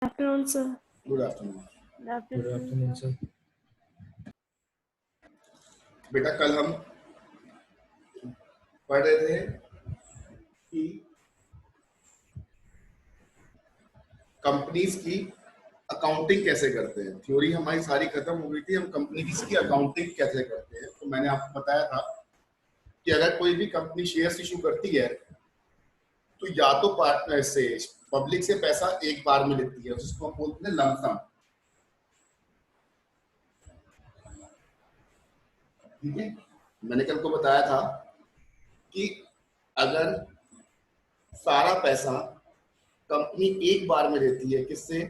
Afternoon, sir. Good afternoon. Good afternoon, sir. बेटा कल हम पढ़ रहे थे कि कंपनीज की अकाउंटिंग कैसे करते हैं। थ्योरी हमारी सारी खत्म हो गई थी, हम कंपनीज की अकाउंटिंग कैसे करते हैं। तो मैंने आपको बताया था कि अगर कोई भी कंपनी शेयर्स इशू करती है तो या तो पार्टनर से पब्लिक से पैसा एक बार में लेती है, जिसको हम बोलते हैं लंप सम। ठीक है, मैंने कल को बताया था कि अगर सारा पैसा कंपनी एक बार में देती है, किससे?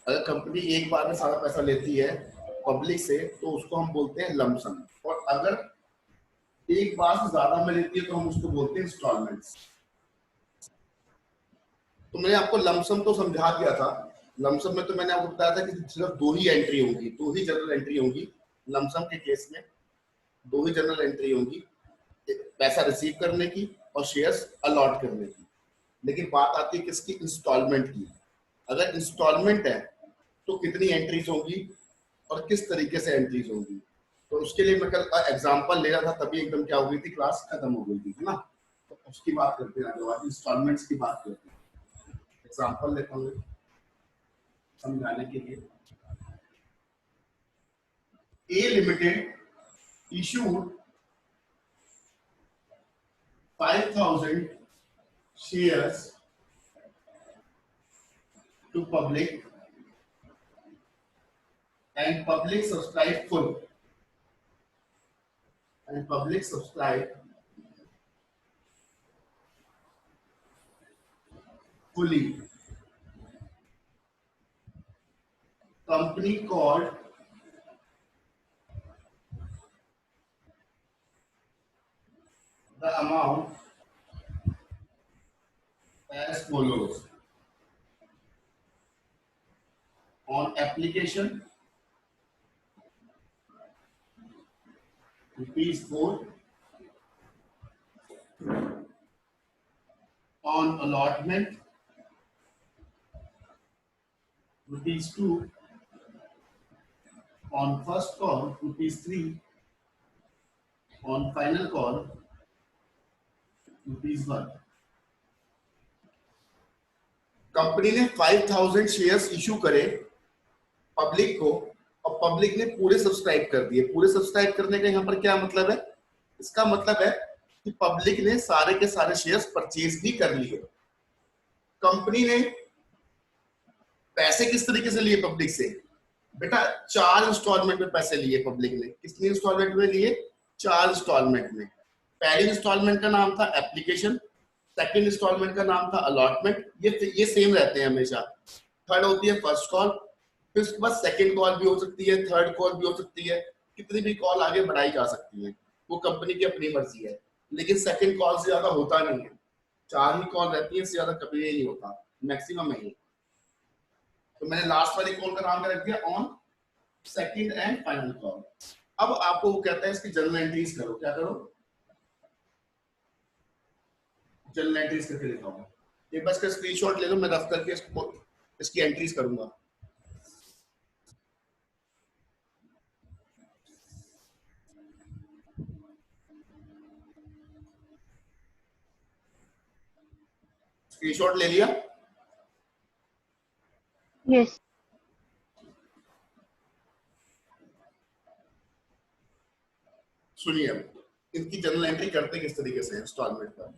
अगर कंपनी एक बार में सारा पैसा लेती है पब्लिक से तो उसको हम बोलते हैं लंप सम, और अगर एक बार से ज्यादा में लेती है तो हम उसको बोलते हैं इंस्टॉलमेंट्स। तो मैंने आपको लंप सम तो समझा दिया था। लंप सम में तो मैंने आपको बताया था कि सिर्फ दो ही एंट्री होंगी, दो ही जनरल एंट्री होंगी। लंप सम के केस में दो ही जनरल एंट्री होंगी, पैसा रिसीव करने की और शेयर्स अलॉट करने की। लेकिन बात आती है किसकी? इंस्टॉलमेंट की। अगर इंस्टॉलमेंट है तो कितनी एंट्रीज होंगी और किस तरीके से एंट्रीज होंगी। तो उसके लिए मैं कल एग्जांपल ले रहा था, तभी एकदम क्या हो गई थी, क्लास खत्म हो गई थी, है ना। तो उसकी बात करते हैं, आज इंस्टॉलमेंट्स की बात करते हैं। एग्जांपल लेता हूँ समझाने के लिए। ए limited issued 5,000 shares to public and public subscribed full and public subscribed fully. Company called the amount as follows. On application, ₹4. On allotment, ₹2. On first call, ₹3. On final call, ₹1. Company ने 5,000 shares issue करे public को, और public ने पूरे subscribe कर दिए। पूरे subscribe करने का यहाँ पर क्या मतलब है? इसका मतलब है कि पब्लिक ने सारे के सारे शेयर्स परचेज भी कर लिए। कंपनी ने पैसे किस तरीके से लिए पब्लिक से? बेटा 4 इंस्टॉलमेंट में पैसे लिए पब्लिक ने। कितनी इंस्टॉलमेंट में लिए? 4 इंस्टॉलमेंट में। पहली इंस्टॉलमेंट का नाम था एप्लीकेशन, सेकंड इंस्टॉलमेंट का नाम था अलॉटमेंट। ये सेम रहते हैं हमेशा। थर्ड होती है फर्स्ट कॉल, फिर उसके बाद सेकंड कॉल भी हो सकती है, थर्ड कॉल भी हो सकती है, कितनी भी कॉल आगे बढ़ाई जा सकती है, वो कंपनी की अपनी मर्जी है। लेकिन सेकंड कॉल से ज्यादा होता नहीं है, 4 ही कॉल रहती है, इससे ज्यादा कभी नहीं होता, मैक्सिमम है। तो मैंने लास्ट वाली कॉल का नाम क्या रख दिया? On second and final call. अब आपको वो कहता है इसकी जर्नल एंट्रीज करो। क्या करो? जर्नल एंट्रीज करके दिखाऊंगा। एक बार इसका स्क्रीनशॉट ले लो, मैं रफ करके इसकी एंट्रीज करूंगा। स्क्रीनशॉट ले लिया? Yes. सुनिए, इनकी जर्नल एंट्री करते किस तरीके से इंस्टॉलमेंट पर।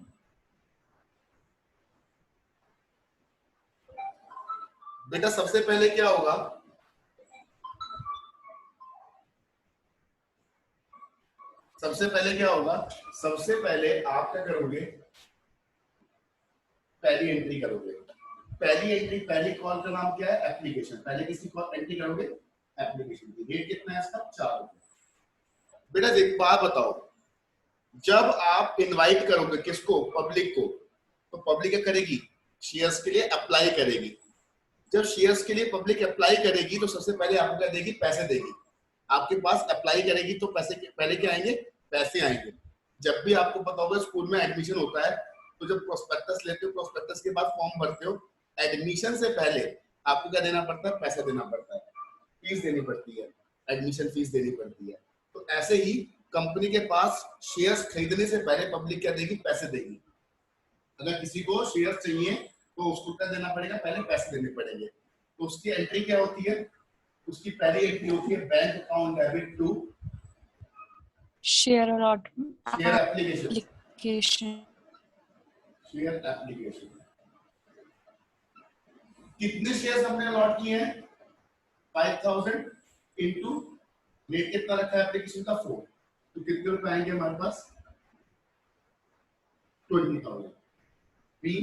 बेटा सबसे पहले क्या होगा? सबसे पहले क्या होगा? सबसे पहले आप क्या करोगे? पहली एंट्री करोगे। पहली एंट्री, पहली कॉल का नाम क्या है? एप्लीकेशन। पहले किसकी कॉल एंट्री करोगे? एप्लीकेशन की। रेट कितना है इसका? 4 रुपए। बेटा एक बात बताओ, जब आप इनवाइट करोगे किसको? पब्लिक को, तो पब्लिक क्या करेगी? शेयर्स के लिए अप्लाई करेगी। जब शेयर्स के लिए पब्लिक अप्लाई करेगी तो सबसे पहले आपको क्या देगी? पैसे देगी। आपके पास अप्लाई करेगी तो पैसे पहले क्या आएंगे? पैसे आएंगे। जब भी आपको पता होगा स्कूल में एडमिशन होता है तो जब प्रोस्पेक्टस लेते हो, प्रोस्पेक्टस के बाद फॉर्म भरते हो, एडमिशन से पहले आपको क्या देना पड़ता है? पैसा देना पड़ता है, फीस देनी पड़ती है, एडमिशन फीस देनी पड़ती है। तो ऐसे ही कंपनी के पास शेयर्स खरीदने से पहले पब्लिक क्या देगी? पैसे देगी। अगर किसी को शेयर चाहिए तो उसको क्या देना पड़ेगा? पहले पैसे देने पड़ेंगे। तो उसकी एंट्री क्या होती है? उसकी पहली एंट्री होती है bank account debit to share allotment share application. Application. Share application कितने शेयर्स हमने अलॉट किए हैं? 5000 इंटू रेट कितना रखा है एप्लीकेशन का? 4। तो कितने रुपए आएंगे हमारे पास? 20,000। Be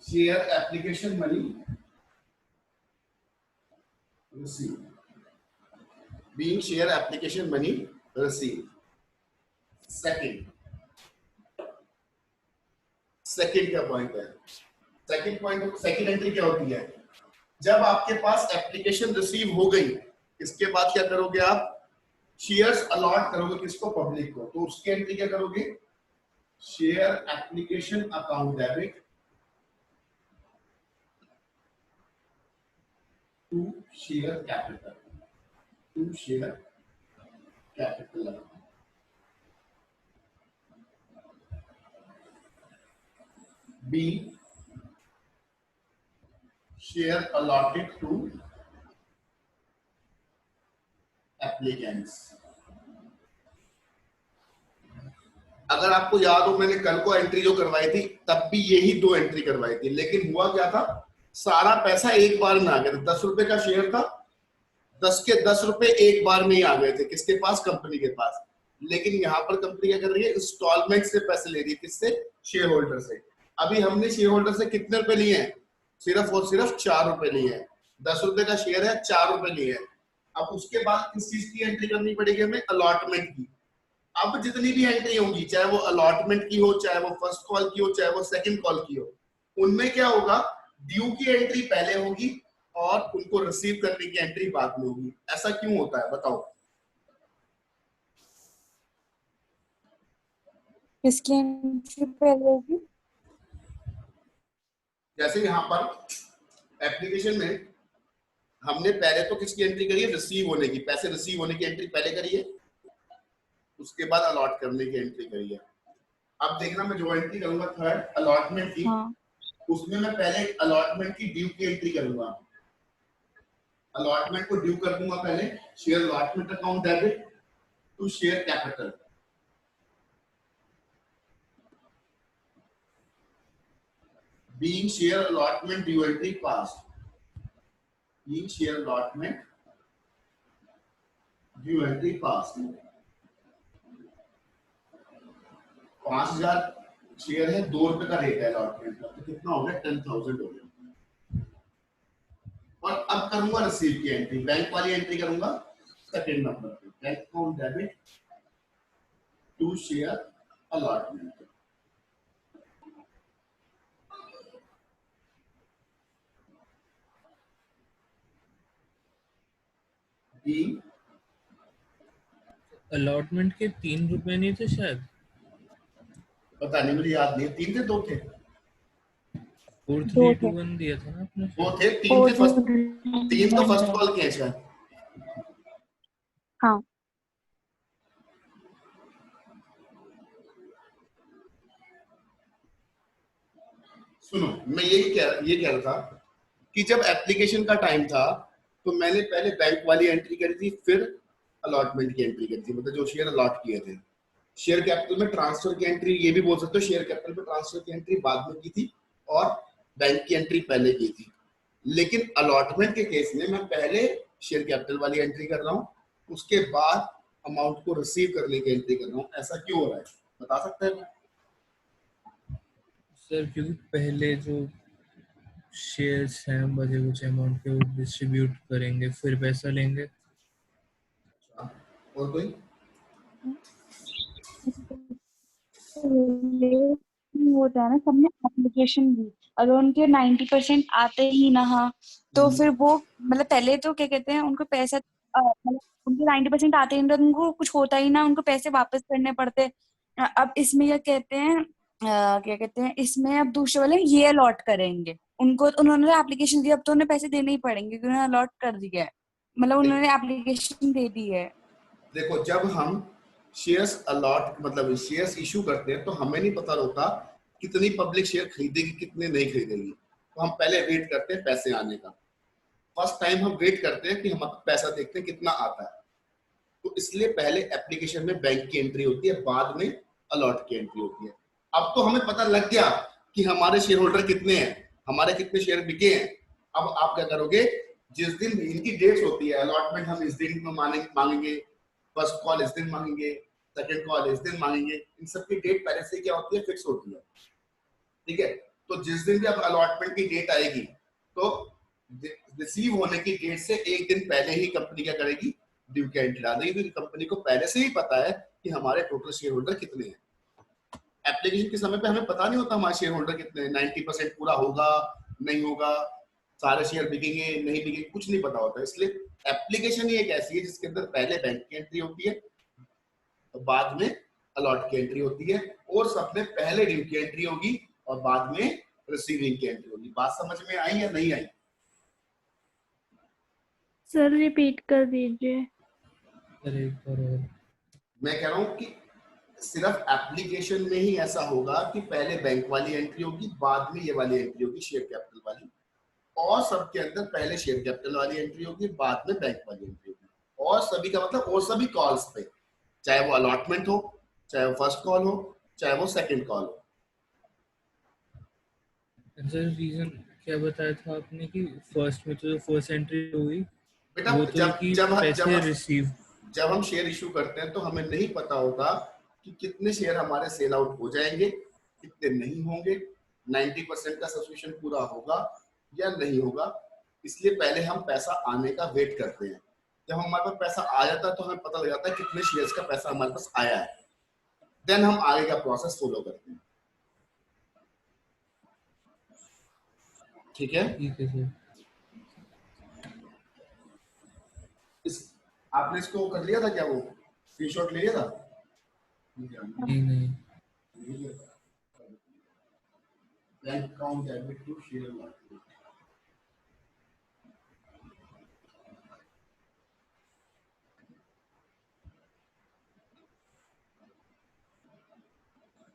share application money receive. Being share application money received. Second क्या पॉइंट है? सेकंड एंट्री क्या होती है? जब आपके पास एप्लीकेशन रिसीव हो गई, इसके बाद क्या करोगे आप? शेयर्स अलॉट करोगे किसको? पब्लिक को। तो उसकी एंट्री क्या करोगे? Share application account debit to share capital, to share capital. Be share allotted to applicants. अगर आपको याद हो, मैंने कल को एंट्री जो करवाई थी तब भी यही 2 एंट्री करवाई थी, लेकिन हुआ क्या था? सारा पैसा एक बार में आ गया था। 10 रुपए का शेयर था, 10 के 10 रुपए एक बार में ही आ गए थे। किसके पास? कंपनी के पास। लेकिन यहाँ पर कंपनी क्या कर रही है? इंस्टॉलमेंट से पैसे ले रही है। किससे? शेयर होल्डर से। अभी हमने शेयर होल्डर से कितने रुपए लिए हैं? सिर्फ और सिर्फ 4 रुपए लिए हैं। 10 रुपए का शेयर है, 4 रुपए लिए हैं। अब उसके बाद किस चीज की एंट्री करनी पड़ेगी हमें? अलॉटमेंट की। अब जितनी भी एंट्री होगी, चाहे वो अलॉटमेंट की हो, चाहे वो फर्स्ट कॉल की हो, चाहे वो सेकंड कॉल की हो, उनमें क्या होगा? ड्यू की एंट्री पहले होगी और उनको रिसीव करने की एंट्री बाद में होगी। ऐसा क्यों होता है बताओ? किसकी एंट्री पहले होगी? जैसे यहाँ पर एप्लीकेशन में हमने पहले तो किसकी एंट्री करी है? रिसीव होने की। पैसे रिसीव होने की एंट्री पहले करी है, उसके बाद अलॉट करने की एंट्री करी है। अब देखना, मैं जो एंट्री करूंगा थर्ड अलॉटमेंट की, हाँ। उसमें मैं पहले अलॉटमेंट की ड्यू की एंट्री करूंगा। अलॉटमेंट को ड्यू कर दूंगा पहले। Share allotment account debit to share capital. Being share allotment due entry pass. Being share allotment due entry pass. 5000 share है, 2 रुपए का रेट है अलॉटमेंट का, तो कितना हो गया? 10,000 हो गया। और अब करूंगा रिसीव की एंट्री। बैंक वाली एंट्री करूंगा सेकंड नंबर पे, bank account debit to share allotment. Be allotment के 3 रुपए नहीं थे शायद? पता नहीं, मुझे याद नहीं। 3 थे, 2 थे? 4321 दिया था ना आपने? 2 थे, 3 थे। फर्स्ट 3 तो फर्स्ट कॉल के हैं शायद। हाँ। सुनो, मैं ये कह रहा था कि जब एप्लीकेशन का टाइम था तो मैंने पहले बैंक वाली एंट्री करी थी, फिर अलॉटमेंट की एंट्री करी थी, मतलब जो शेयर अलॉट किए थे। शेयर कैपिटल में ट्रांसफर की एंट्री, ये भी बोल सकते हो, शेयर कैपिटल में ट्रांसफर की एंट्री बाद में की थी और बैंक की एंट्री पहले की थी। लेकिन अलॉटमेंट के केस में मैं पहले शेयर कैपिटल वाली एंट्री कर रहा हूँ, उसके बाद अमाउंट को रिसीव करने की एंट्री कर रहा हूँ। ऐसा क्यों हो रहा है, बता सकते हैं? सर क्योंकि पहले जो शेयर्स हैं बचे कुछ अमाउंट के वो डिस्ट्रीब्यूट करेंगे, फिर पैसा लेंगे। और कोई? होता है ना, सबने एप्लीकेशन दी, अगर उनके 90% आते ही ना, हाँ, तो फिर वो मतलब पहले तो क्या कहते हैं, उनको पैसा मतलब उनके 90% आते ही, तो उनको कुछ होता ही ना, उनको पैसे वापस करने पड़ते, अब इसमें क्या कहते हैं इसमें अब दूसरे वाले ये अलॉट करेंगे उनको, उन्होंने एप्लीकेशन दी, अब तो उन्हें पैसे देने ही पड़ेंगे क्योंकि उन्होंने अलॉट कर दिया है, मतलब देख- उन्होंने एप्लीकेशन दे दी है। देखो, जब हम शेयर्स अलॉट मतलब शेयर्स इशू करते हैं तो हमें नहीं पता होता कितनी पब्लिक शेयर खरीदेगी कितने नहीं खरीदेगी, तो हम पहले वेट करते हैं पैसे आने का। फर्स्ट टाइम हम वेट करते हैं कि हम पैसा देखते हैं कितना आता है, तो इसलिए पहले एप्लीकेशन में बैंक की एंट्री होती है, बाद में अलॉट की एंट्री होती है। अब तो हमें पता लग गया कि हमारे शेयर होल्डर कितने हैं, हमारे कितने शेयर बिके हैं। अब आप क्या करोगे, जिस दिन इनकी डेट्स होती है अलॉटमेंट, हम इस दिन में मांगेंगे, फर्स्ट कॉल इस दिन मांगेंगे, सेकंड कॉल इस दिन मांगेंगे, इन सब की डेट पहले से क्या होती है, फिक्स होती है। ठीक है, तो जिस दिन भी अब अलॉटमेंट की डेट आएगी तो रिसीव होने की डेट से एक दिन पहले ही कंपनी क्या करेगी, ड्यू की एंट्री डाल देगी, क्योंकि कंपनी को पहले से ही पता है कि हमारे टोटल शेयर होल्डर कितने हैं। एप्लीकेशन के समय पे हमें पता नहीं होता हमारे शेयर होल्डर कितने हैं, 90% पूरा होगा नहीं होगा, सारे शेयर बिकेंगे नहीं बिकेंगे, कुछ नहीं पता होता। इसलिए एप्लीकेशन ही एक ऐसी है जिसके अंदर पहले बैंक की एंट्री होती है, तो बाद में अलॉट की एंट्री होती है, और सब में पहले ड्यू की एंट्री होगी और बाद में रिसीविंग की एंट्री होगी। बात समझ में आई या नहीं आई? सर रिपीट कर दीजिए। सर एक बार और। मैं कह रहा हूँ कि सिर्फ एप्लीकेशन में ही ऐसा होगा कि पहले बैंक वाली एंट्री होगी, बाद में ये वाली एंट्री होगी शेयर कैपिटल वाली, और सबके अंदर पहले शेयर कैपिटल वाली एंट्री होगी, बाद में बैंक वाली एंट्री होगी। और सभी का मतलब और सभी कॉल्स पे, चाहे वो अलॉटमेंट हो, चाहे वो फर्स्ट कॉल हो, चाहे वो सेकंड कॉल हो। सर रीजन क्या बताया था आपने कि फर्स्ट में तो फर्स्ट एंट्री हुई बेटा वो तो है जब कि जब पैसे जब रिसीव। जब हम शेयर इशू करते हैं तो हमें नहीं पता होता कि कितने शेयर हमारे सेल आउट हो जाएंगे, कितने नहीं होंगे, 90% का सब्सक्रिप्शन पूरा होगा या नहीं होगा। इसलिए पहले हम पैसा आने का वेट करते हैं। जब हमारे पास पैसा आ जाता है तो हमें पता लग जाता है कितने शेयर्स का पैसा हमारे पास आया है, देन हम आगे का प्रोसेस फॉलो करते हैं। ठीक है, ठीक है सर। इस आपने इसको कर लिया था क्या, वो स्क्रीनशॉट ले लिया था? नहीं नहीं। Bank account debit to share market.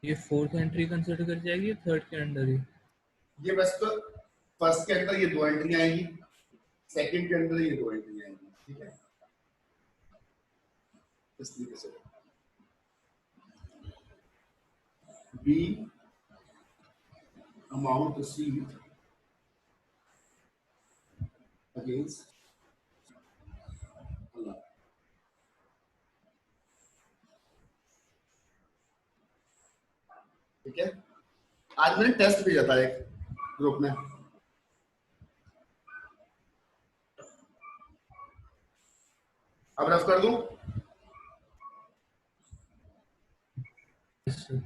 ये फोर्थ एंट्री कंसिडर कर जाएगी थर्ड के अंडर ही? ये बस तो फर्स्ट के अंदर ये दो एंट्री आएंगी, सेकंड के अंदर ये दो एंट्री आएंगी। ठीक है, इस तरीके से बी अमाउंट रिसीव्ड अगेंस्ट अल्लाह। ठीक है, आज मैंने टेस्ट भेजा था एक ग्रुप में, अब रफ कर दूं। Yes, sir.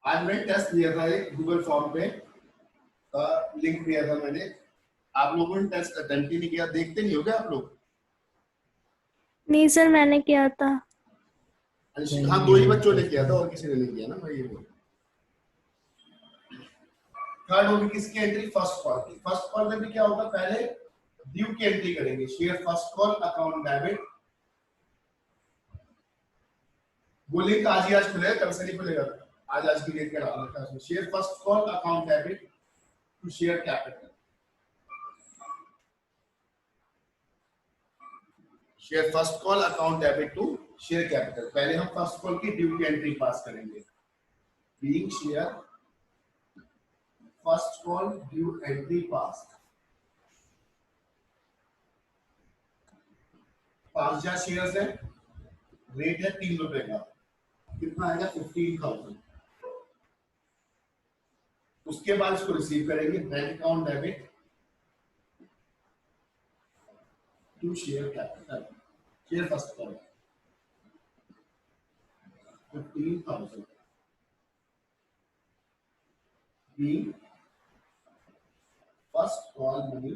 आज मैंने टेस्ट दिया था एक गूगल फॉर्म पे, लिंक दिया था मैंने, आप लोगों ने टेस्ट अटेम्प्ट ही नहीं किया, देखते नहीं हो क्या आप लोग? नहीं सर मैंने किया था। हाँ, दो ही बच्चों ने किया था और किसी ने नहीं किया ना, मैं ये बोल। थर्ड होगी किसकी एंट्री, फर्स्ट कॉल की। फर्स्ट कॉल में भी क्या होगा, पहले ड्यू की एंट्री करेंगे, share first call account debit. वो लिंक आज खुलेगा, कल से नहीं खुलेगा, आज की डेट का डाल रखा है। Share first call account debit to share capital. Share first call account debit to share capital. पहले हम फर्स्ट कॉल की ड्यू की एंट्री पास करेंगे, being share first call due entry pass. 5000 shares है, रेट है 3 रुपए का, कितना आएगा 15,000। उसके बाद इसको रिसीव करेंगे, bank account debit to share capital, share first call 15,000 being first call money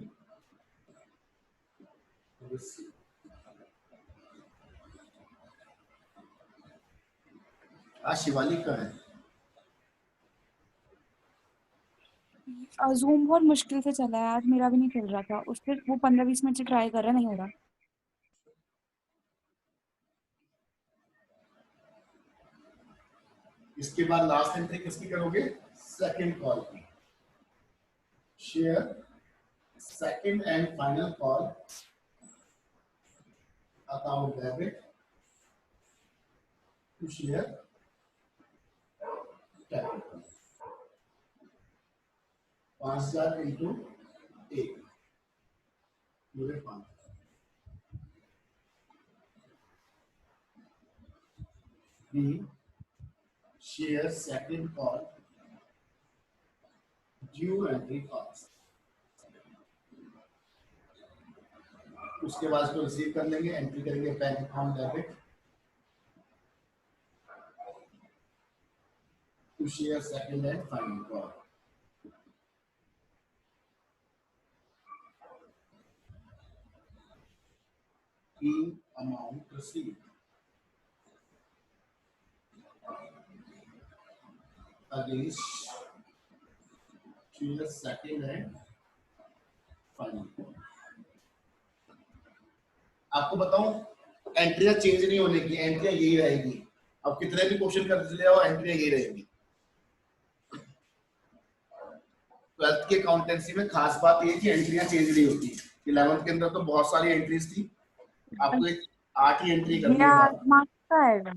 received। आज शिवालिक का है। जूम बहुत मुश्किल से चला है आज, मेरा भी नहीं चल रहा था, उससे वो 15-20 मिनट से ट्राई कर रहा, नहीं हो रहा। इसके बाद लास्ट एंट्री किसकी करोगे? सेकंड कॉल की। Share second and final call account debit to share capital 5000 into 1 पूरे 5। Be share second call due entry pass. उसके बाद इसको रिसीव कर लेंगे, एंट्री करेंगे bank account debit to share second and final call. Amount receive against share second and final call. आपको बताऊं, एंट्रियां change नहीं होने की, एंट्रियां यही रहेगी। अब कितने भी क्वेश्चन कर ले आओ, एंट्रियां यही रहेगी। 12th के अकाउंटेंसी में खास बात ये कि एंट्रियां चेंज नहीं होती। 11th के अंदर तो बहुत सारी एंट्रीज थी, आपको 8 ही एंट्री करनी है। 8 मार्क्स का आएगा।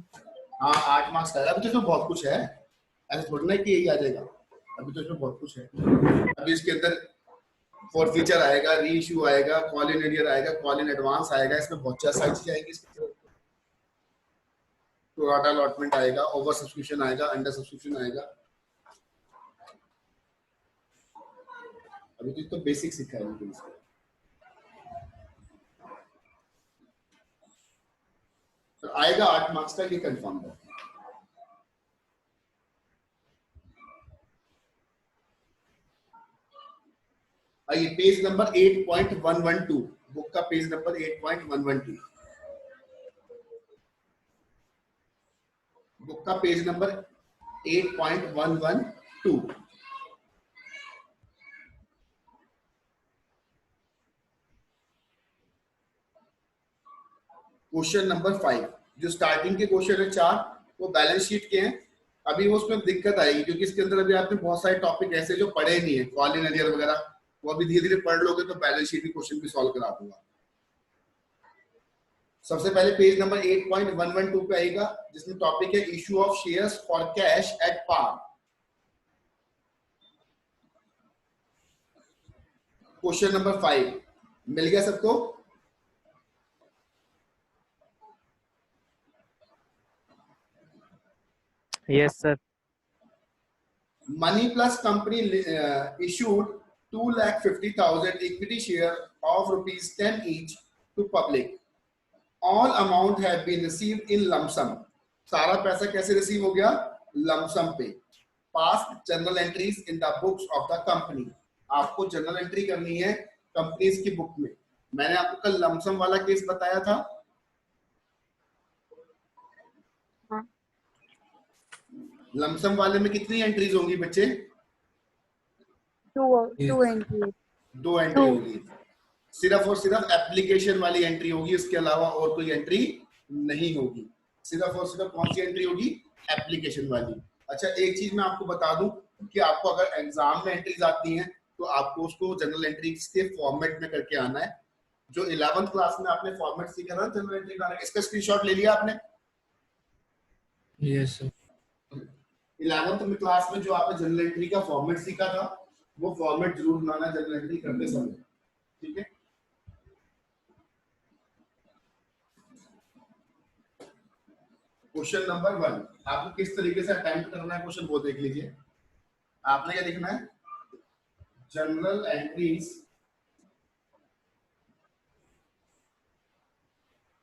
हाँ 8 मार्क्स का। अभी तो इसमें बहुत कुछ है, ऐसे थोड़ी ना कि यही आ जाएगा। अभी तो इसमें बहुत कुछ है। अभी इसके अंदर फॉर फीचर आएगा, री इशू आएगा, कॉल इन एरियर आएगा, कॉल इन एडवांस आएगा। इसमें बहुत सारी चीजें आएंगी। प्रोराटा अलॉटमेंट आएगा, ओवर सब्सक्रिप्शन आएगा, अंडर सब्सक्रिप्शन आएगा। अभी तो बेसिक सीखा है बिल्कुल। तो आएगा 8 मार्क्स का, ये कंफर्म है। आइए पेज नंबर 8.112, बुक का पेज नंबर 8.112, बुक का पेज नंबर 8.112। क्वेश्चन नंबर 5, जो स्टार्टिंग के क्वेश्चन है 4, वो बैलेंस शीट के हैं। अभी वो उसमें दिक्कत आएगी क्योंकि इसके अंदर अभी आपने बहुत सारे टॉपिक ऐसे जो पढ़े नहीं है, कॉल इन एरियर वगैरह, वो अभी धीरे धीरे पढ़ लोगे तो बैलेंस शीट के क्वेश्चन भी सॉल्व करा दूंगा। सबसे पहले पेज नंबर 8.112 पे आएगा, जिसमें टॉपिक है issue of shares for cash at par. Question number 5 मिल गया सबको? Yes sir. Money Plus company issued 2,50,000 equity share of rupees 10 each to public. All amount have been received in lump sum. सारा पैसा कैसे receive हो गया? lump sum पे। Past journal entries in the books of the company. आपको journal entry करनी है companies की बुक में। मैंने आपको कल lump sum वाला केस बताया था। lump sum वाले में कितनी एंट्रीज होंगी बच्चे? 2 एंट्री। 2 एंट्री होगी। सिर्फ और सिर्फ एप्लीकेशन वाली एंट्री होगी, इसके अलावा और कोई एंट्री नहीं होगी। सिर्फ और सिर्फ कौन सी एंट्री होगी? एप्लीकेशन वाली। अच्छा एक चीज मैं आपको बता दूं कि आपको अगर एग्जाम में एंट्रीज आती हैं तो आपको उसको जनरल एंट्रीज के फॉर्मेट में करके आना है। जो 11th क्लास में आपने फॉर्मेट सीखा था जनरल एंट्री का, इसका स्क्रीनशॉट ले लिया आपने? Yes sir. 11th में क्लास में जो आपने जनरल एंट्री का फॉर्मेट सीखा था, वो फॉर्मेट जरूर बनाना जनरल एंट्री करते समय, ठीक है? क्वेश्चन नंबर 1, आपको किस तरीके से अटेम्प्ट करना है क्वेश्चन वो देख लीजिए। आपने क्या लिखना है? Journal entries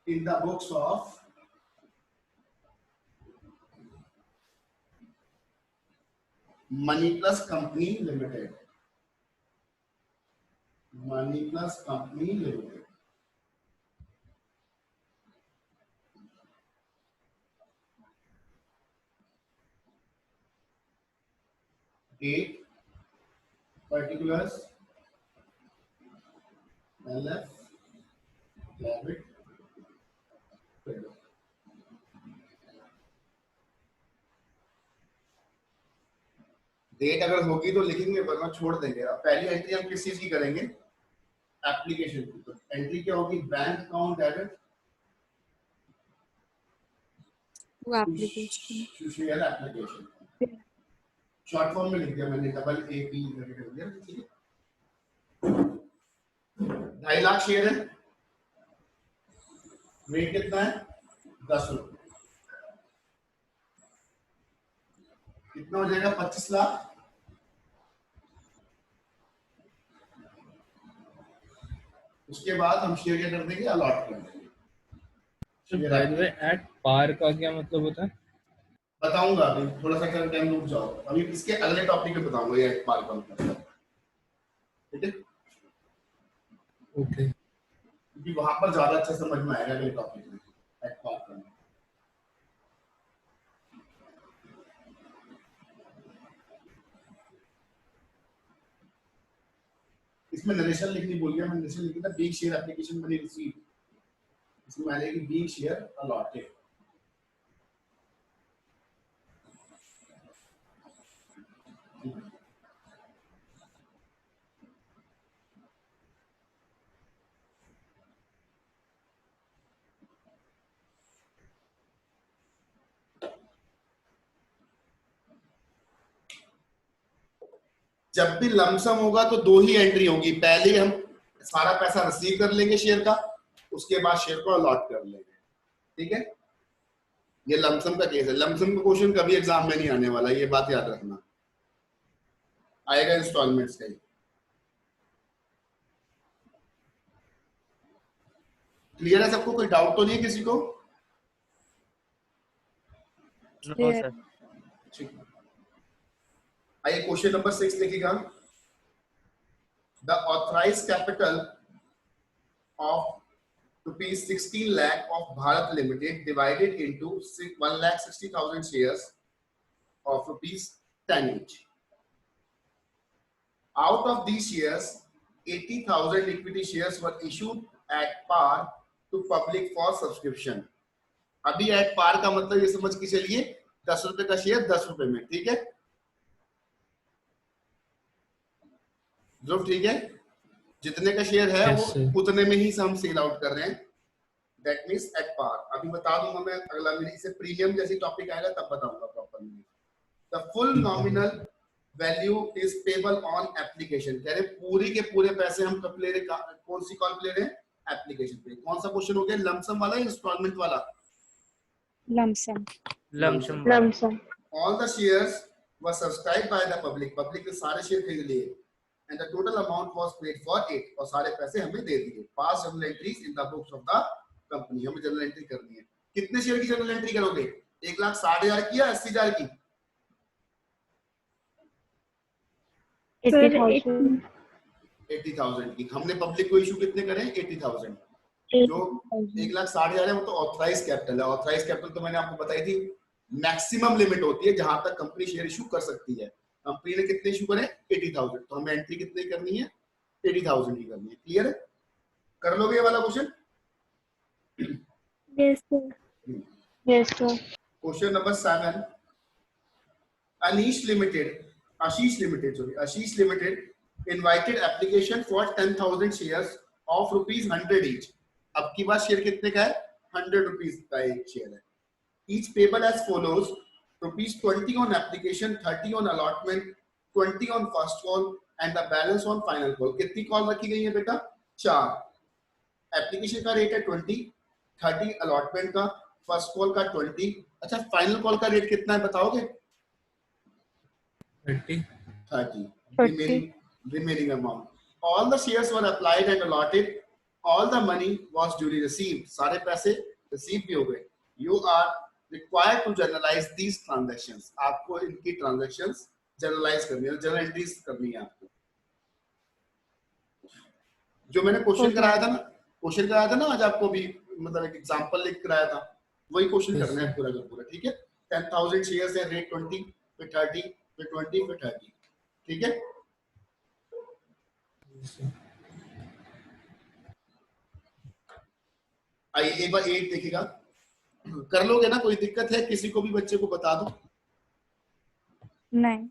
in the books of Money Plus Company Limited. Money Plus Company Limited. 8 particulars LF debit credit. Date अगर होगी तो लिखेंगे वरना छोड़ देंगे। अब पहली एंट्री हम किस चीज की करेंगे? एप्लीकेशन की। तो एंट्री क्या होगी? बैंक अकाउंट डेबिट वो application to share application. Short form में लिख दिया मैंने, डबल ए पी करके लिख दिया, ठीक है। 2.5 लाख शेयर है, रेट कितना है? 10 रुपए। कितना हो जाएगा? 25 लाख। उसके बाद हम शेयर क्या कर देंगे? अलॉट कर देंगे। By the way at par का क्या मतलब होता है? बताऊंगा अभी, थोड़ा सा टाइम रुक जाओ, अभी इसके अगले टॉपिक पे बताऊंगा ये पार का मतलब, ठीक है। ओके, क्योंकि वहां पर ज्यादा अच्छा समझ में आएगा अगले टॉपिक में एट पार का। इसमें नरेशन लिखनी भूल गया, मैं नरेशन लिखा था being share application money receive, इसमें आ जाएगी बीइंग शेयर अलॉटेड। जब भी लमसम होगा तो 2 ही एंट्री होगी, पहले हम सारा पैसा रिसीव कर लेंगे शेयर का, उसके बाद शेयर को अलॉट कर लेंगे, ठीक है। ये लमसम का केस है। लमसम का क्वेश्चन कभी एग्जाम में नहीं आने वाला, ये बात याद रखना, आएगा इंस्टॉलमेंट्स का ही। क्लियर है सबको? कोई डाउट तो नहीं है किसी को? No sir. ठीक है, आइए क्वेश्चन नंबर 6 देखिएगा। The authorised capital of rupees 16 lakh of Bharat Limited divided into 1,60,000 shares of rupees 10 each. Out of these shares, 80,000 equity shares were issued at par to public for subscription. अभी at par का मतलब ये समझ के चलिए 10 रुपए का share 10 रुपए में, ठीक है। जो ठीक है, जितने का शेयर है Yes, वो sir. उतने में ही हम सेल आउट कर रहे हैं, दैट मींस एट पार। अभी बता दूंगा मैं, अगला मेरे से प्रीमियम जैसी टॉपिक आएगा तब बताऊंगा प्रॉपर में। The full nominal value is payable on application. कह रहे पूरी के पूरे पैसे हम कब ले रहे, कौन सी कॉल ले रहे हैं? एप्लीकेशन पे। कौन सा क्वेश्चन हो गया? लमसम वाला, इंस्टॉलमेंट वाला? Lump sum. All the shares were subscribed by the public. Public ने सारे शेयर खरीद लिए and the total amount was paid for it, और सारे पैसे हमें दे दिए। पास journal entries in the books of the company, हमें जर्नल एंट्री करनी है। कितने शेयर की जर्नल एंट्री करोगे? 1,60,000 की या 80,000 की? 80,000 की। हमने पब्लिक को इशू कितने करे? 80,000। जो 1,60,000 है वो तो ऑथराइज कैपिटल है। ऑथराइज कैपिटल तो मैंने आपको बताई थी मैक्सिमम लिमिट होती है जहां तक कंपनी शेयर इशू कर सकती है। कंपनी ने कितने इशू करे? 80,000। तो हमें एंट्री कितनी करनी है? 80,000 की करनी है। क्लियर है? कर लोगे ये वाला question? Yes sir. Yes sir. Question number 7। Ashish limited invited application for 10,000 shares of ₹100 each. अब की बात शेयर कितने का है? 100 रुपीज का एक शेयर है। Each payable as follows: ₹20 on application, 30 on allotment, 20 on first call and the balance on final call. कितनी कॉल रखी गई है बेटा? 4। एप्लीकेशन का रेट है 20, 30 अलॉटमेंट का, फर्स्ट कॉल का 20। अच्छा, फाइनल कॉल का रेट कितना है बताओगे? 30 remaining amount. All the shares were applied and allotted. All the money was duly received. सारे पैसे रिसीव भी हो गए। You are required to generalize these transactions. आपको इनकी transactions generalize करनी है, journal entries करनी है आपको। जो मैंने क्वेश्चन कराया था ना आज आपको भी, मतलब एक एग्जांपल लिख कराया था, वही क्वेश्चन करना है पूरा का पूरा, ठीक है। 10,000 शेयर्स है, रेट 20, फिर 30, फिर 20, फिर 30। ठीक है। आइए एक बार 8 देखिएगा, कर लोगे ना? कोई दिक्कत है? किसी को भी बच्चे को बता दो। नहीं।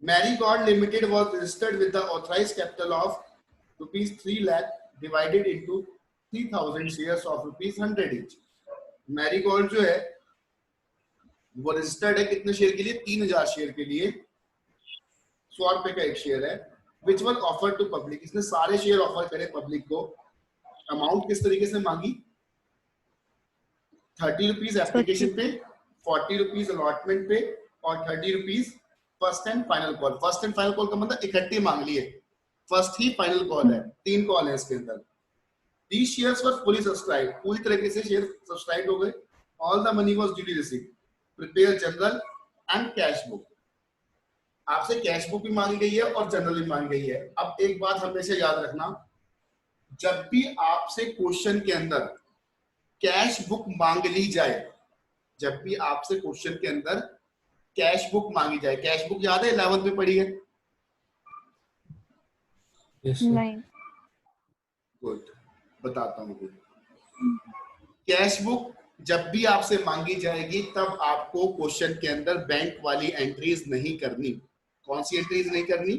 Marigold Limited was registered with the authorized capital of rupees 3 lakh divided into 3000 shares of rupees 100 each. Marigold जो है वो रजिस्टर्ड है कितने शेयर के लिए? 3000 शेयर के लिए, 100 रुपए का एक शेयर है। Which one offer to public, इसने सारे शेयर ऑफर करे पब्लिक को। अमाउंट किस तरीके से मांगी? 30 रुपीज एप्लीकेशन पे, 40 रुपीज अलॉटमेंट पे और 30 rupees first and final call. First and final call का मतलब इकट्ठी मांग लिए, फर्स्ट ही फाइनल कॉल है, 3 कॉल है इसके अंदर। These shares were fully subscribed, पूरी तरीके से शेयर सब्सक्राइब हो गए। All the money was duly received. Prepare general and cash book. आपसे कैश बुक भी मांगी गई है और जनरल भी मांगी गई है। अब एक बात हमेशा याद रखना, जब भी आपसे क्वेश्चन के अंदर कैश बुक मांग ली जाए, जब भी आपसे क्वेश्चन के अंदर कैश बुक मांगी जाए, कैश बुक याद है 11th में पढ़ी है? नहीं। गुड, बताता हूँ। कैश बुक जब भी आपसे मांगी जाएगी तब आपको क्वेश्चन के अंदर बैंक वाली एंट्रीज नहीं करनी। कौन सी एंट्रीज नहीं करनी?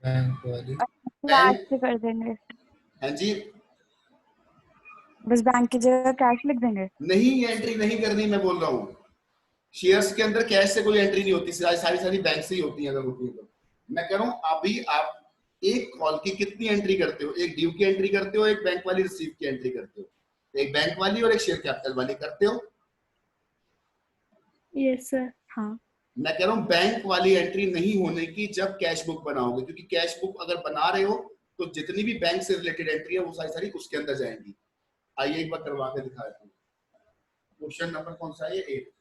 बैंक वाली। कैश से कर देंगे। हाँ जी, बस बैंक की जगह कैश लिख देंगे। नहीं, ये एंट्री नहीं करनी मैं बोल रहा हूँ। शेयर्स के अंदर कैश से कोई एंट्री नहीं होती, सारी बैंक से ही होती है अगर होती है तो। मैं कह रहा हूँ अभी आप एक कॉल की कितनी एंट्री करते हो? एक ड्यू की एंट्री करते हो, एक बैंक वाली रिसीव की एंट्री करते हो, एक बैंक वाली और एक शेयर कैपिटल वाली करते हो। Yes sir. हाँ। मैं कह रहा हूँ बैंक वाली एंट्री नहीं होने की जब कैश बुक बनाओगे, क्योंकि कैश बुक अगर बना रहे हो तो जितनी भी बैंक से रिलेटेड एंट्री है वो सारी उसके अंदर जाएंगी। आइए एक बार करवा के दिखा देता हूँ। क्वेश्चन नंबर कौन सा है? 8।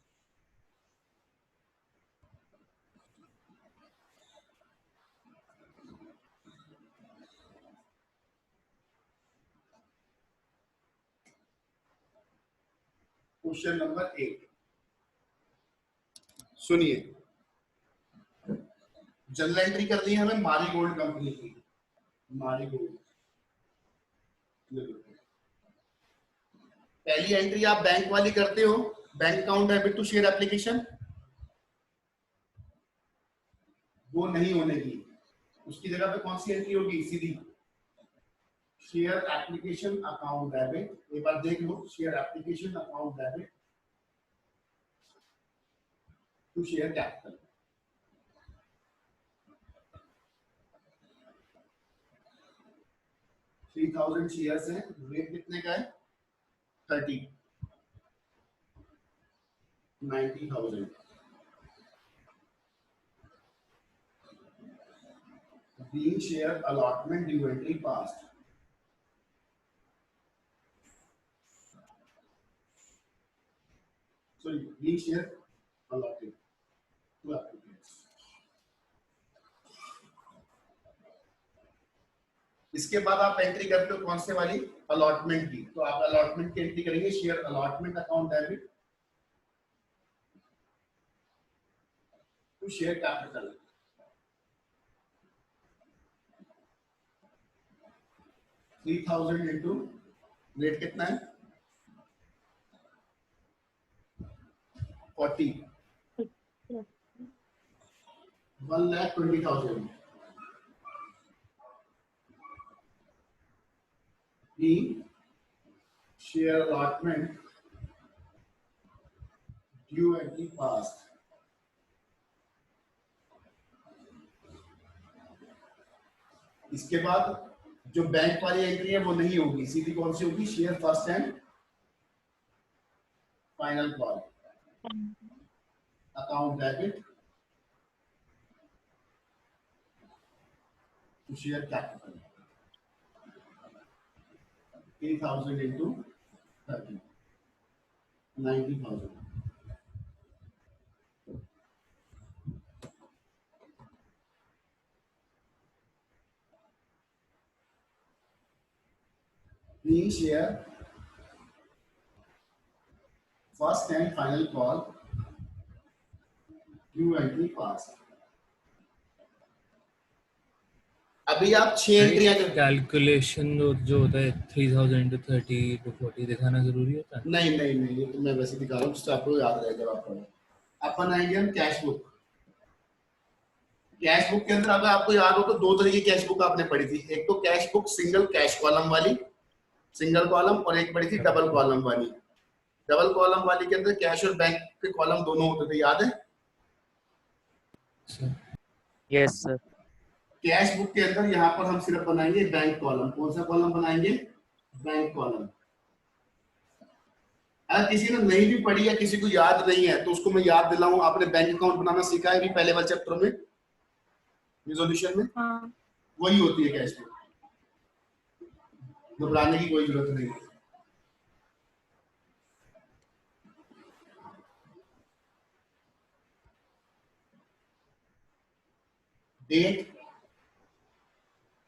क्वेश्चन नंबर 8 सुनिए। जनरल एंट्री कर दी है हमें मारीगोल्ड कंपनी की। मारीगोल्ड पहली एंट्री आप बैंक वाली करते हो, bank account debit to share application, वो नहीं होने की। उसकी जगह पे कौन सी एंट्री होगी? सीधी शेयर एप्लीकेशन अकाउंट डेबिट। एक बार देख लो, share application account debit to share capital. $3000 shares हैं, रेट कितने का है? 90,000। Being share allotment due entry passed. Sorry, being share allotted to applicants. इसके बाद आप एंट्री करते हो कौन से वाली? अलॉटमेंट की। तो आप अलॉटमेंट की एंट्री करेंगे, share allotment account debit to share capital. $3000 into rate कितना है? 40, 1,20,000 share allotment due entry passed। इसके बाद जो बैंक वाली एंट्री है वो नहीं होगी, सीधी कौन सी होगी? Share first and final call account debit to share capital. 3,000 into 30, 90,000। Being share first and final call new entry पास। अभी आप 6 एंट्रियां कर। कैलकुलेशन जो होता है 3000 to 30 to 40 दिखाना जरूरी होता है? नहीं नहीं नहीं, ये तो मैं वैसे दिखा रहा हूँ जिससे आपको याद रहे जब आप पढ़ो। अपन आएंगे हम कैश बुक। कैश बुक के अंदर अगर आपको याद हो तो दो तरह की कैश बुक आपने पढ़ी थी। एक तो cash book single cash column वाली, सिंगल कॉलम, और एक पढ़ी थी डबल कॉलम वाली। डबल कॉलम वाली के अंदर कैश और बैंक के कॉलम दोनों होते थे, याद है? Yes sir. कैश बुक के अंदर यहाँ पर हम सिर्फ बनाएंगे बैंक कॉलम। कौन सा कॉलम बनाएंगे? Bank column. अगर किसी ने नहीं भी पढ़ी या किसी को याद नहीं है तो उसको मैं याद दिलाऊं, आपने बैंक अकाउंट बनाना सीखा है भी पहले वाले चैप्टर में, रिजोल्यूशन में। हाँ। वही होती है कैश बुक, घबराने की कोई जरूरत नहीं। Date,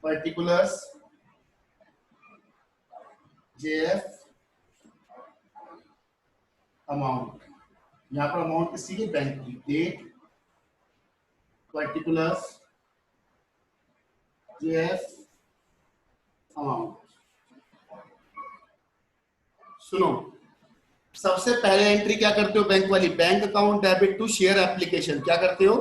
particulars, JF, amount. यहाँ पर अमाउंट किसी की? बैंक की। Date, particulars, JF, amount. सुनो, सबसे पहले एंट्री क्या करते हो बैंक वाली? Bank account debit to share application. क्या करते हो?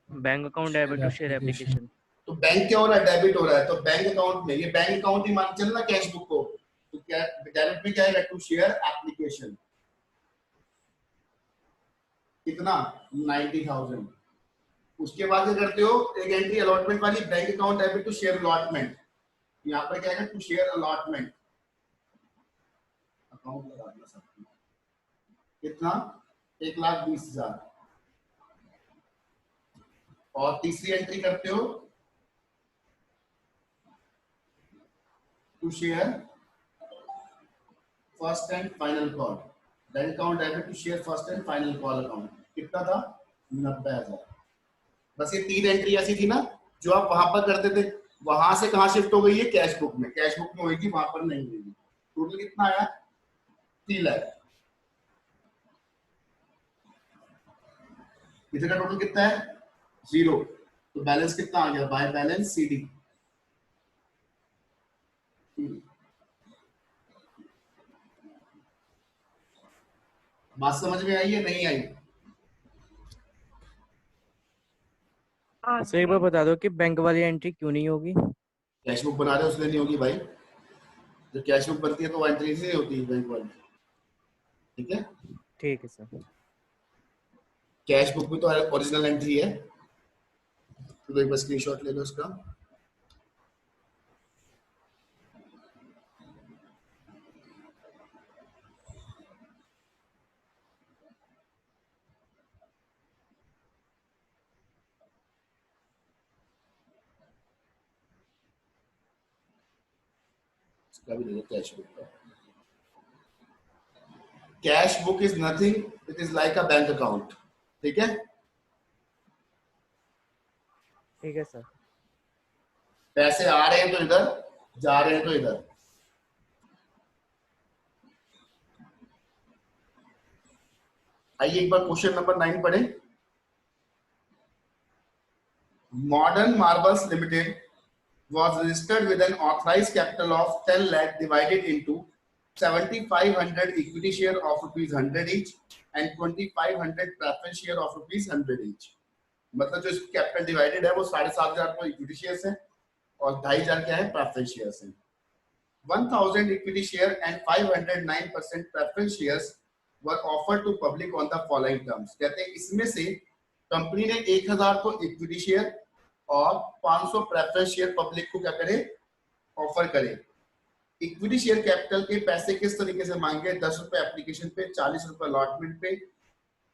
Bank account debit to share application. तो बैंक क्या हो रहा है? डेबिट हो रहा है। तो बैंक अकाउंट में, ये बैंक अकाउंट ही मान चलना कैश बुक को, तो क्या डेबिट में क्या आएगा? To share application. कितना? 90,000। उसके बाद क्या करते हो? एक एंट्री अलॉटमेंट वाली, bank account debit to share allotment. यहाँ पर क्या है? To share allotment. अकाउंट लगा दिया सब। कितना? 1,20,000। और तीसरी एंट्री करते हो to share first and final call. Bank account debit to share first and final call account. कितना था? 90,000। बस ये 3 एंट्री ऐसी थी ना जो आप वहां पर करते थे, वहां से कहां शिफ्ट हो गई है? कैश बुक में। कैश बुक में होगी, वहां पर नहीं होगी। टोटल कितना आया? 3 लाख। इधर का टोटल कितना है? 0। तो बैलेंस कितना आ गया? By balance CD. बात समझ में आई है नहीं आई? सर एक बार बता दो कि बैंक वाली एंट्री क्यों नहीं होगी? कैश बुक बना रहे हो इसलिए नहीं होगी भाई। जब कैश बुक बनती है तो वो एंट्री नहीं होती है बैंक वाली। ठीक है? ठीक है सर। कैश बुक में तो ओरिजिनल एंट्री है, तो एक बार स्क्रीनशॉट ले लो उसका। इसका भी ले लो कैश बुक का। Cash book is nothing, it is like a bank account. ठीक है? ठीक है सर। पैसे आ रहे हैं तो इधर, जा रहे हैं तो इधर। आइए एक बार क्वेश्चन नंबर 9 पढ़ें। Modern marbles limited was registered with an authorized capital of 10 lakh divided into 7,500 equity share of rupees 100 each and 2,500 preference share of rupees 100 each। मतलब जो इसकी कैपिटल डिवाइडेड है वो 7,500 तो इक्विटी शेयर्स है और 2,500 क्या है? प्रेफरेंस शेयर्स है। 1,000 equity share and 509% preference shares were offered to public on the following terms। कहते हैं इसमें से कंपनी ने 1,000 को इक्विटी शेयर और 500 प्रेफरेंस शेयर पब्लिक को क्या करे? ऑफर करे। इक्विटी शेयर कैपिटल के पैसे किस तरीके से मांगे? 10 रुपए एप्लीकेशन पे, 40 रुपए अलॉटमेंट पे,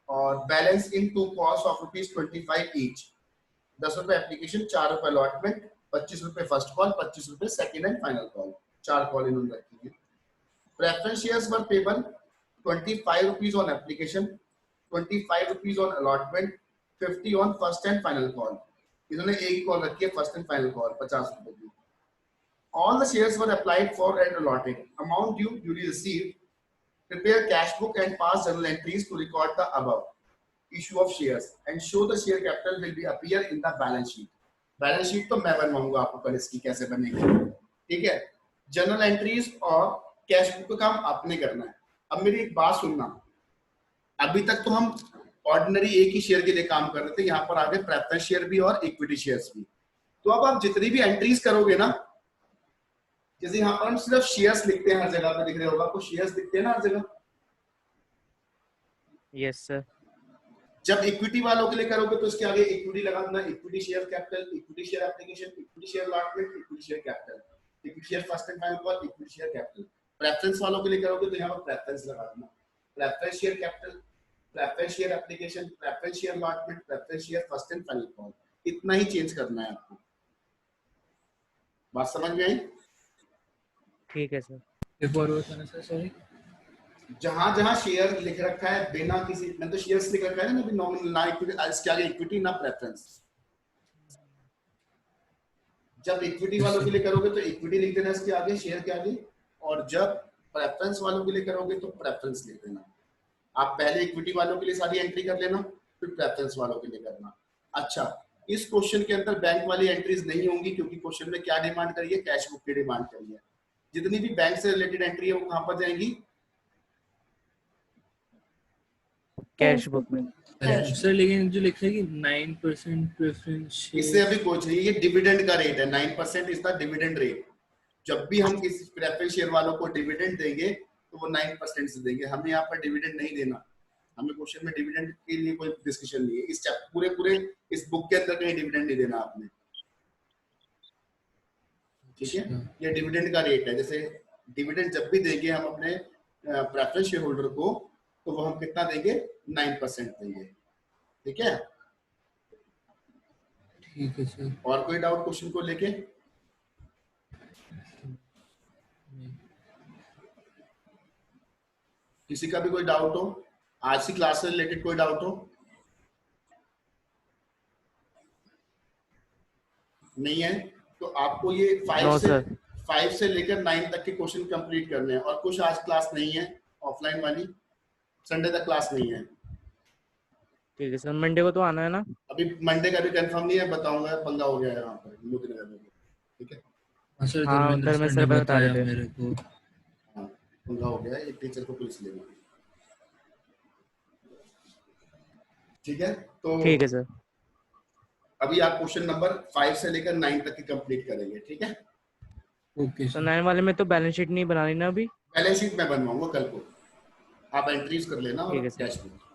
और balance in two cost of ₹25 each. 10 रुपए एप्लीकेशन, 4 रुपए अलॉटमेंट, 25 रुपए फर्स्ट कॉल, 25 रुपए second and final call. 4 call इन्होंने रखी है। Preference shares were payable 25 rupees on application, 25 rupees on allotment, 50 on first and final call. इन्होंने एक कॉल रखी है फर्स्ट एंड फाइनल कॉल 50 रुपए की। All the shares were applied for and allotted. Amount due duly received Prepare cash book and pass journal entries to record the above issue of shares and show the share capital will be appear in the balance sheet. Balance sheet तो मैं बनवाऊंगा आपको कल इसकी कैसे बनेगी, ठीक है। Journal entries और कैश बुक का काम आपने करना है। अब मेरी एक बात सुनना, अभी तक तो हम ऑर्डिनरी एक ही शेयर के लिए काम कर रहे थे, यहाँ पर आगे प्रेफरेंस शेयर भी और इक्विटी शेयर्स भी। तो अब आप जितनी भी एंट्रीज करोगे ना, जैसे यहाँ पर हम सिर्फ शेयर्स लिखते हैं, हर जगह पे दिख रहे होगा आपको शेयर्स दिखते हैं ना हर जगह। Yes sir. जब इक्विटी वालों के लिए करोगे तो इसके आगे इक्विटी लगा देना, equity share capital, equity share application, equity share allotment, equity share capital, equity share first and final call, equity share capital. Preference वालों के लिए करोगे तो यहाँ पर प्रेफरेंस लगा देना, preference share capital, preference share application, preference share allotment, preference share first and final call. इतना ही चेंज करना है आपको। बात समझ में आई? ठीक है सर। एक और बताना सर, सॉरी। जहां जहां शेयर लिख रखा है बिना किसी, मैं तो शेयर्स लिख रखा है ना, नॉमिनल ना इक्विटी, इसके आगे इक्विटी ना प्रेफरेंस। जब इक्विटी वालों के लिए करोगे तो इक्विटी लिख देना इसके आगे, शेयर के आगे, और जब प्रेफरेंस वालों के लिए करोगे तो प्रेफरेंस लिख देना। आप पहले इक्विटी वालों के लिए सारी एंट्री कर लेना, फिर प्रेफरेंस वालों के लिए करना। अच्छा, इस क्वेश्चन के अंदर बैंक वाली एंट्रीज नहीं होंगी, क्योंकि क्वेश्चन में क्या डिमांड करी है, कैश बुक की डिमांड करी है। जितनी भी बैंक से रिलेटेड एंट्री है वो कहां पर जाएंगी, कैश बुक में। सर लेकिन जो लिखा है कि 9% प्रेफरेंस इससे अभी कुछ नहीं, ये डिविडेंड का रेट है, 9% इज द डिविडेंड रेट। जब भी हम किसी प्रेफरेंस शेयर वालों को डिविडेंड देंगे तो वो 9% से देंगे। हमें यहाँ पर डिविडेंड नहीं देना, हमें क्वेश्चन में डिविडेंड के लिए कोई डिस्कशन नहीं है। इस पूरे इस बुक के अंदर कहीं डिविडेंड नहीं देना आपने, ठीक है। ये डिविडेंड का रेट है। जैसे डिविडेंड जब भी देंगे हम अपने प्रेफरेंस शेयर होल्डर को, तो वो हम कितना देंगे, 9% देंगे, ठीक है। ठीक है सर। और कोई डाउट क्वेश्चन को लेके? किसी का भी कोई डाउट हो, आज की क्लास से रिलेटेड कोई डाउट हो? नहीं है तो आपको ये 5 से लेकर 9 तक के क्वेश्चन कंप्लीट करने हैं। और कुछ आज क्लास नहीं है ऑफलाइन वाली, संडे तक क्लास नहीं है। ठीक है सर। मंडे को तो आना है ना? अभी मंडे का भी कंफर्म नहीं है, बताऊंगा, पंगा हो गया है यहाँ पर मुझे, ठीक है। सर धर्मेंद्र सर बता रहे थे मेरे को। हाँ, पंगा हो गया है, एक टीचर को पुलिस लेना, ठीक है। तो ठीक है सर। अभी आप क्वेश्चन नंबर 5 से लेकर 9 तक की कंप्लीट करेंगे, ठीक है। ओके सर 9 वाले में तो बैलेंस शीट नहीं बनानी ना अभी? बैलेंस शीट मैं बनवाऊंगा कल को, आप एंट्रीज कर लेना और ठीक है सर। Cash book.